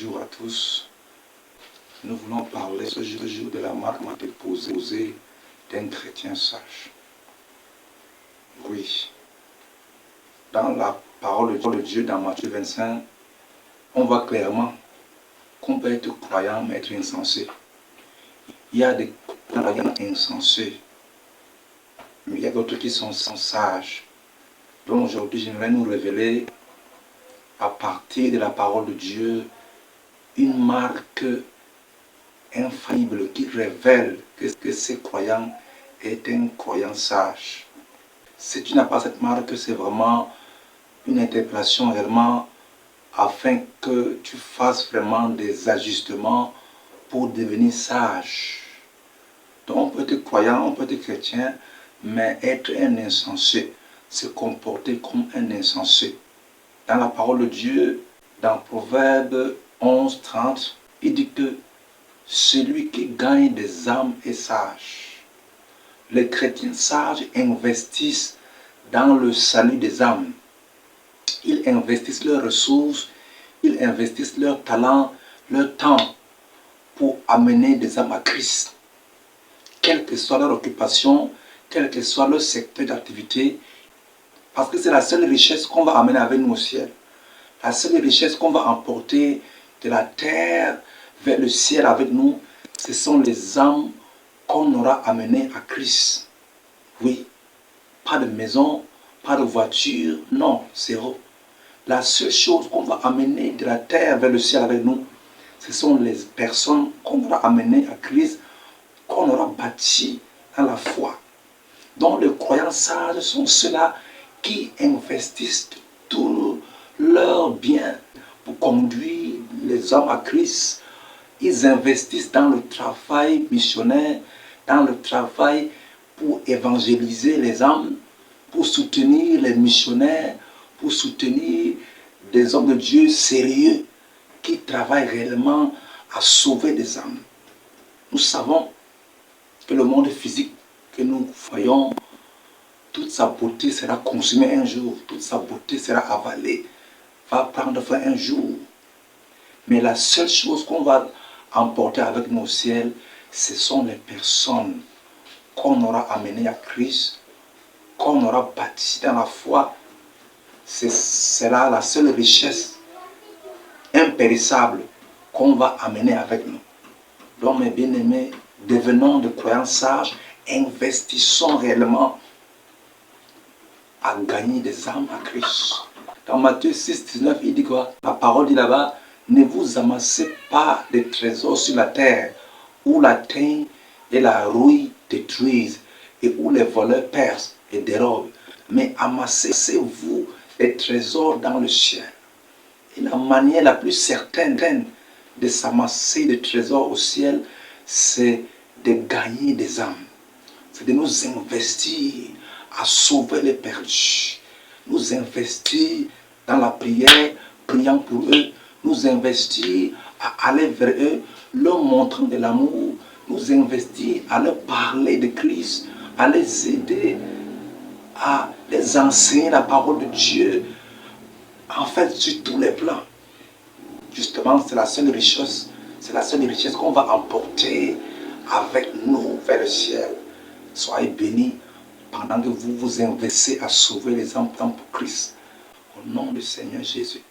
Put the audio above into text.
Bonjour à tous. Nous voulons parler ce jour de la marque déposée d'un chrétien sage. Oui. Dans la parole de Dieu, dans Matthieu 25, on voit clairement qu'on peut être croyant mais être insensé. Il y a des croyants insensés, mais il y a d'autres qui sont sages. Donc aujourd'hui, j'aimerais nous révéler, à partir de la parole de Dieu, une marque infaillible qui révèle que ce croyant est un croyant sage. Si tu n'as pas cette marque, c'est vraiment une interpellation réellement afin que tu fasses vraiment des ajustements pour devenir sage. Donc on peut être croyant, on peut être chrétien, mais être un insensé, se comporter comme un insensé. Dans la parole de Dieu, dans Proverbe 11, 30, il dit que celui qui gagne des âmes est sage. Les chrétiens sages investissent dans le salut des âmes. Ils investissent leurs ressources, ils investissent leur talent, leur temps pour amener des âmes à Christ. Quelle que soit leur occupation, quel que soit leur secteur d'activité, parce que c'est la seule richesse qu'on va amener avec nous au ciel. La seule richesse qu'on va emporter de la terre vers le ciel avec nous, ce sont les âmes qu'on aura amenées à Christ. Oui, pas de maison, pas de voiture, non, zéro. La seule chose qu'on va amener de la terre vers le ciel avec nous, ce sont les personnes qu'on aura amenées à Christ, qu'on aura bâties dans la foi. Donc les croyants sages sont ceux-là qui investissent tout leur bien pour conduire les hommes à Christ. Ils investissent dans le travail missionnaire, dans le travail pour évangéliser les âmes, pour soutenir les missionnaires, pour soutenir des hommes de Dieu sérieux qui travaillent réellement à sauver des âmes. Nous savons que le monde physique que nous voyons, toute sa beauté sera consumée un jour, toute sa beauté sera avalée, va prendre fin un jour. Mais la seule chose qu'on va emporter avec nous au ciel, ce sont les personnes qu'on aura amenées à Christ, qu'on aura bâties dans la foi. C'est là la seule richesse impérissable qu'on va amener avec nous. Donc mes bien-aimés, devenons de croyants sages, investissons réellement à gagner des âmes à Christ. Dans Matthieu 6, 19, il dit quoi? La parole dit là-bas, ne vous amassez pas des trésors sur la terre, où la teigne et la rouille détruisent, et où les voleurs percent et dérobent. Mais amassez-vous des trésors dans le ciel. Et la manière la plus certaine de s'amasser des trésors au ciel, c'est de gagner des âmes. C'est de nous investir à sauver les perdus. Nous investir dans la prière, priant pour eux. Nous investir à aller vers eux, leur montrant de l'amour. Nous investir à leur parler de Christ, à les aider, à les enseigner la parole de Dieu. En fait, sur tous les plans. Justement, c'est la seule richesse qu'on va emporter avec nous vers le ciel. Soyez bénis pendant que vous vous investissez à sauver les âmes pour Christ. Au nom du Seigneur Jésus.